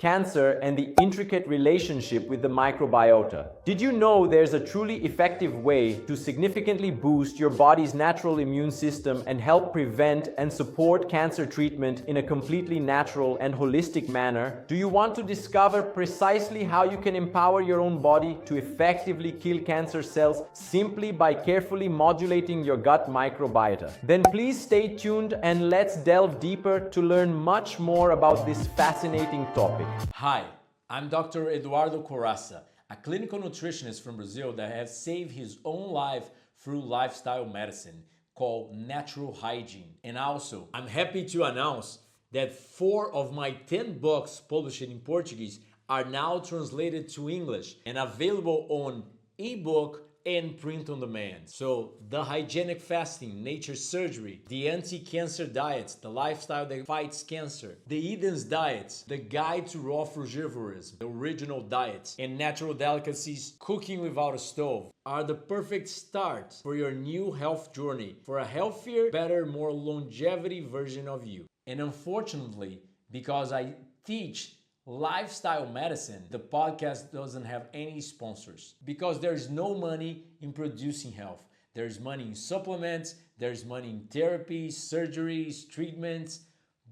cancer, and the intricate relationship with the microbiota. Did you know there's a truly effective way to significantly boost your body's natural immune system and help prevent and support cancer treatment in a completely natural and holistic manner? Do you want to discover precisely how you can empower your own body to effectively kill cancer cells simply by carefully modulating your gut microbiota? Then please stay tuned and let's delve deeper to learn much more about this fascinating topic. Hi, I'm Dr. Eduardo Corassa, a clinical nutritionist from Brazil that has saved his own life through lifestyle medicine called natural hygiene. And also, I'm happy to announce that 4 of my 10 books published in Portuguese are now translated to English and available on ebook and print on demand. So the hygienic fasting, nature surgery, the anti-cancer diets, the lifestyle that fights cancer, the Eden's diets, the guide to raw frugivorism, the original diets, and natural delicacies, cooking without a stove are the perfect start for your new health journey, for a healthier, better, more longevity version of you. And unfortunately, because I teach lifestyle medicine, the podcast doesn't have any sponsors because there's no money in producing health. There's money in supplements, there's money in therapies, surgeries, treatments,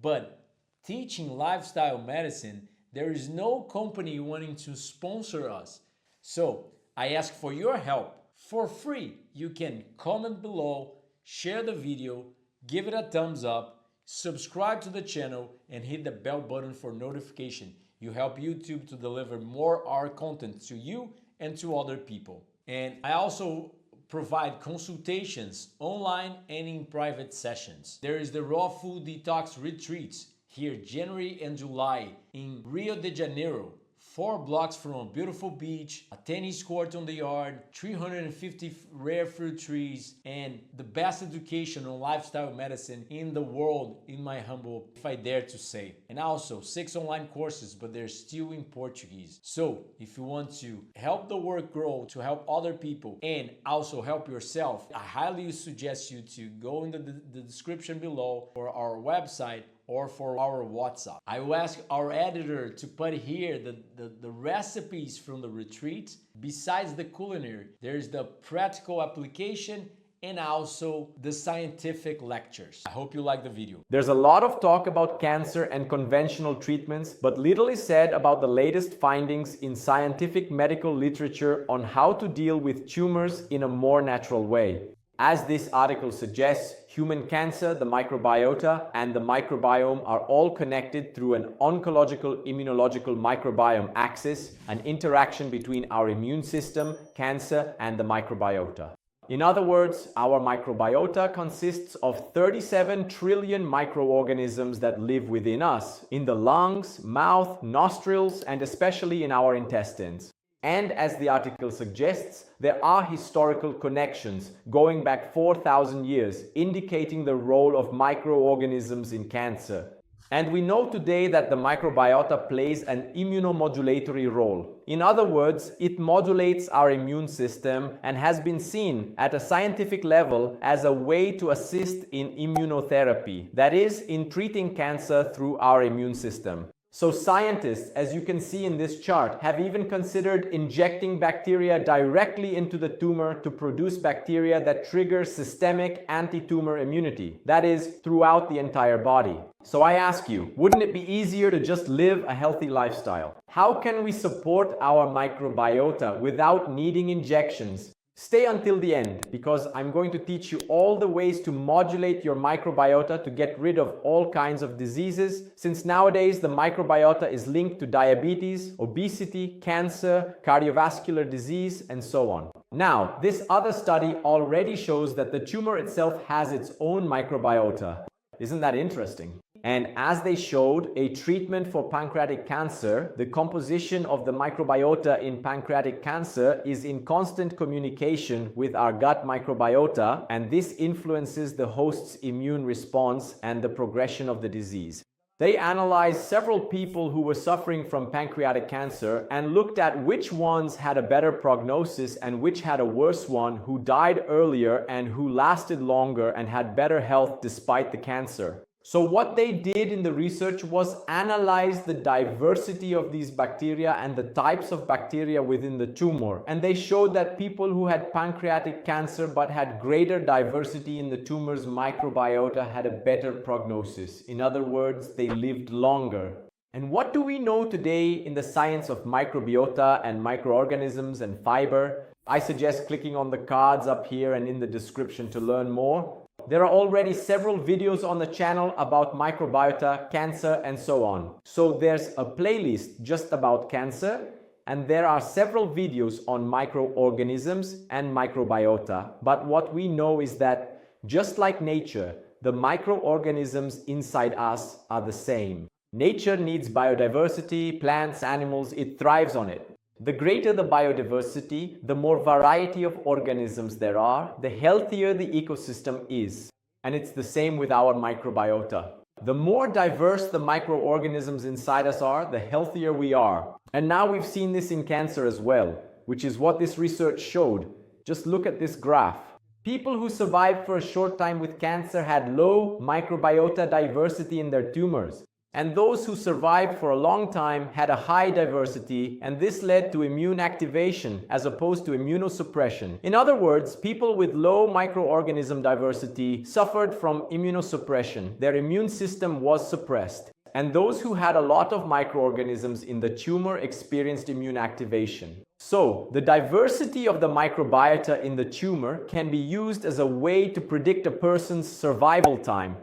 but teaching lifestyle medicine, there is no company wanting to sponsor us. So I ask for your help for free. You can comment below, share the video, give it a thumbs up, subscribe to the channel, and hit the bell button for notification. You help YouTube to deliver more our content to you and to other people. And I also provide consultations online and in private sessions. There is the Raw Food Detox Retreats here January and July in Rio de Janeiro. 4 blocks from a beautiful beach, a tennis court on the yard, 350 rare fruit trees, and the best education on lifestyle medicine in the world, in my humble, if I dare to say. And also 6 online courses, but they're still in Portuguese. So if you want to help the work grow, to help other people, and also help yourself, I highly suggest you to go in the description below for our website or for our WhatsApp. I will ask our editor to put here the recipes from the retreat. Besides the culinary, there's the practical application and also the scientific lectures. I hope you like the video. There's a lot of talk about cancer and conventional treatments, but little is said about the latest findings in scientific medical literature on how to deal with tumors in a more natural way. As this article suggests, human cancer, the microbiota, and the microbiome are all connected through an oncological-immunological microbiome axis, an interaction between our immune system, cancer, and the microbiota. In other words, our microbiota consists of 37 trillion microorganisms that live within us, in the lungs, mouth, nostrils, and especially in our intestines. And as the article suggests, there are historical connections going back 4,000 years, indicating the role of microorganisms in cancer. And we know today that the microbiota plays an immunomodulatory role. In other words, it modulates our immune system and has been seen at a scientific level as a way to assist in immunotherapy, that is, in treating cancer through our immune system. So scientists, as you can see in this chart, have even considered injecting bacteria directly into the tumor to produce bacteria that trigger systemic anti-tumor immunity, that is, throughout the entire body. So I ask you, wouldn't it be easier to just live a healthy lifestyle? How can we support our microbiota without needing injections? Stay until the end, because I'm going to teach you all the ways to modulate your microbiota to get rid of all kinds of diseases, since nowadays the microbiota is linked to diabetes, obesity, cancer, cardiovascular disease, and so on. Now, this other study already shows that the tumor itself has its own microbiota. Isn't that interesting? And as they showed, a treatment for pancreatic cancer, the composition of the microbiota in pancreatic cancer is in constant communication with our gut microbiota, and this influences the host's immune response and the progression of the disease. They analyzed several people who were suffering from pancreatic cancer and looked at which ones had a better prognosis and which had a worse one, who died earlier and who lasted longer and had better health despite the cancer. So what they did in the research was analyze the diversity of these bacteria and the types of bacteria within the tumor. And they showed that people who had pancreatic cancer but had greater diversity in the tumor's microbiota had a better prognosis. In other words, they lived longer. And what do we know today in the science of microbiota and microorganisms and fiber? I suggest clicking on the cards up here and in the description to learn more. There are already several videos on the channel about microbiota, cancer, and so on. So there's a playlist just about cancer, and there are several videos on microorganisms and microbiota. But what we know is that, just like nature, the microorganisms inside us are the same. Nature needs biodiversity, plants, animals, it thrives on it. The greater the biodiversity, the more variety of organisms there are, the healthier the ecosystem is. And it's the same with our microbiota. The more diverse the microorganisms inside us are, the healthier we are. And now we've seen this in cancer as well, which is what this research showed. Just look at this graph. People who survived for a short time with cancer had low microbiota diversity in their tumors. And those who survived for a long time had a high diversity, and this led to immune activation as opposed to immunosuppression. In other words, people with low microorganism diversity suffered from immunosuppression. Their immune system was suppressed. And those who had a lot of microorganisms in the tumor experienced immune activation. So, the diversity of the microbiota in the tumor can be used as a way to predict a person's survival time.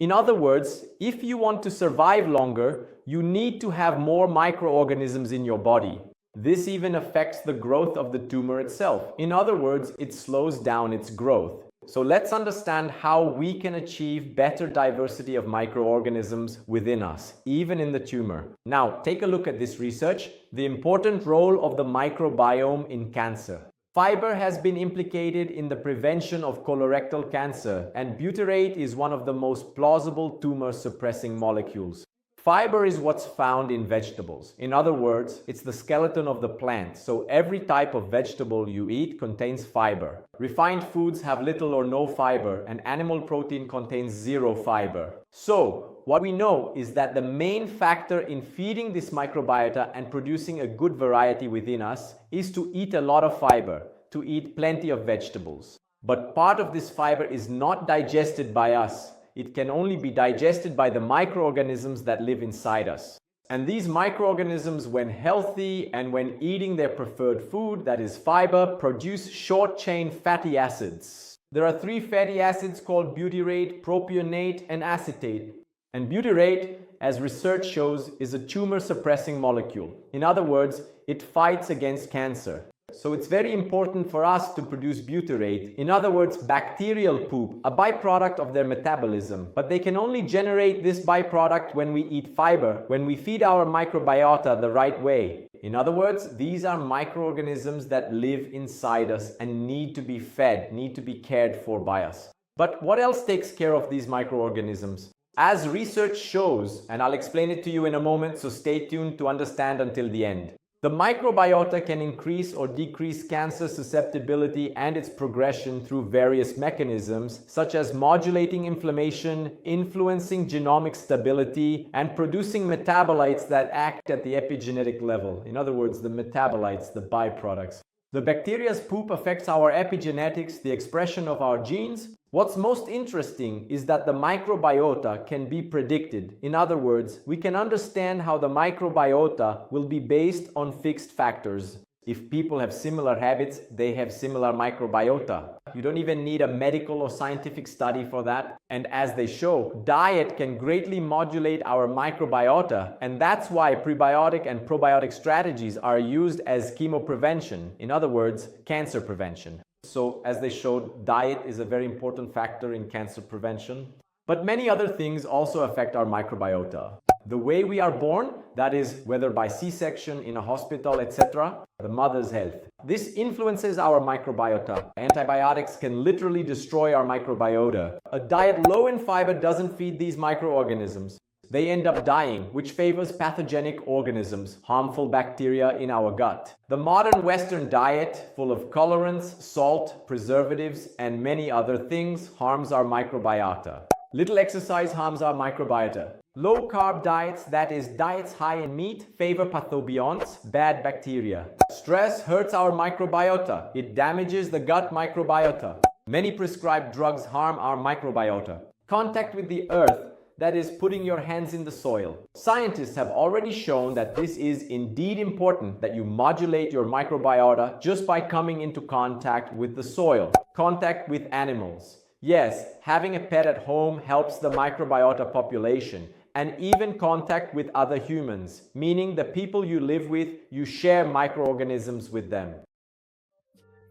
In other words, if you want to survive longer, you need to have more microorganisms in your body. This even affects the growth of the tumor itself. In other words, it slows down its growth. So let's understand how we can achieve better diversity of microorganisms within us, even in the tumor. Now, take a look at this research, the important role of the microbiome in cancer. Fiber has been implicated in the prevention of colorectal cancer, and butyrate is one of the most plausible tumor-suppressing molecules. Fiber is what's found in vegetables. In other words, it's the skeleton of the plant, so every type of vegetable you eat contains fiber. Refined foods have little or no fiber, and animal protein contains zero fiber. So, what we know is that the main factor in feeding this microbiota and producing a good variety within us is to eat a lot of fiber, to eat plenty of vegetables. But part of this fiber is not digested by us. It can only be digested by the microorganisms that live inside us. And these microorganisms, when healthy and when eating their preferred food, that is fiber, produce short-chain fatty acids. There are 3 fatty acids called butyrate, propionate, and acetate. And butyrate, as research shows, is a tumor-suppressing molecule. In other words, it fights against cancer. So it's very important for us to produce butyrate. In other words, bacterial poop, a byproduct of their metabolism. But they can only generate this byproduct when we eat fiber, when we feed our microbiota the right way. In other words, these are microorganisms that live inside us and need to be fed, need to be cared for by us. But what else takes care of these microorganisms? As research shows, and I'll explain it to you in a moment, so stay tuned to understand until the end. The microbiota can increase or decrease cancer susceptibility and its progression through various mechanisms, such as modulating inflammation, influencing genomic stability, and producing metabolites that act at the epigenetic level. In other words, the metabolites, the byproducts. The bacteria's poop affects our epigenetics, the expression of our genes. What's most interesting is that the microbiota can be predicted. In other words, we can understand how the microbiota will be based on fixed factors. If people have similar habits, they have similar microbiota. You don't even need a medical or scientific study for that. And as they show, diet can greatly modulate our microbiota, and that's why prebiotic and probiotic strategies are used as chemoprevention. In other words, cancer prevention. So, as they showed, diet is a very important factor in cancer prevention. But many other things also affect our microbiota. The way we are born, that is, whether by C-section, in a hospital, etc., the mother's health. This influences our microbiota. Antibiotics can literally destroy our microbiota. A diet low in fiber doesn't feed these microorganisms. They end up dying, which favors pathogenic organisms, harmful bacteria in our gut. The modern Western diet, full of colorants, salt, preservatives, and many other things, harms our microbiota. Little exercise harms our microbiota. Low-carb diets, that is, diets high in meat, favor pathobionts, bad bacteria. Stress hurts our microbiota. It damages the gut microbiota. Many prescribed drugs harm our microbiota. Contact with the earth, that is, putting your hands in the soil. Scientists have already shown that this is indeed important, that you modulate your microbiota just by coming into contact with the soil. Contact with animals. Yes, having a pet at home helps the microbiota population, and even contact with other humans, meaning the people you live with, you share microorganisms with them.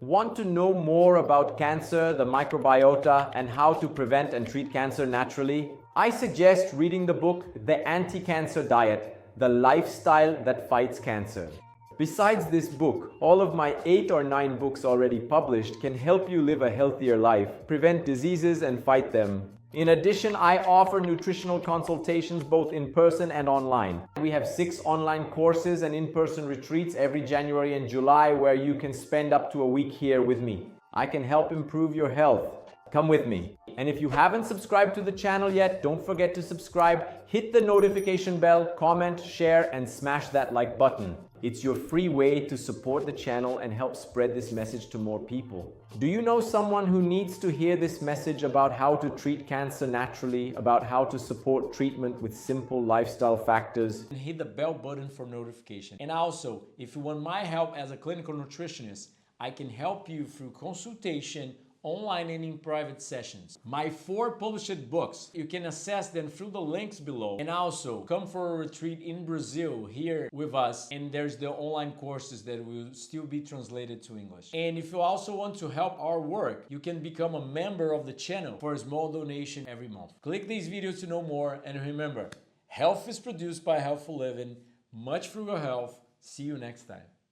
Want to know more about cancer, the microbiota, and how to prevent and treat cancer naturally? I suggest reading the book The Anti-Cancer Diet, The Lifestyle That Fights Cancer. Besides this book, all of my 8 or 9 books already published can help you live a healthier life, prevent diseases, and fight them. In addition, I offer nutritional consultations both in person and online. We have 6 online courses and in-person retreats every January and July where you can spend up to a week here with me. I can help improve your health. Come with me. And if you haven't subscribed to the channel yet, don't forget to subscribe, hit the notification bell, comment, share, and smash that like button. It's your free way to support the channel and help spread this message to more people. Do you know someone who needs to hear this message about how to treat cancer naturally, about how to support treatment with simple lifestyle factors? And hit the bell button for notification. And also, if you want my help as a clinical nutritionist, I can help you through consultation, online and in private sessions. My 4 published books, you can access them through the links below. And also, come for a retreat in Brazil here with us, and there's the online courses that will still be translated to English. And if you also want to help our work, you can become a member of the channel for a small donation every month. Click these videos to know more, and remember, health is produced by healthful living. Much frugal health. See you next time.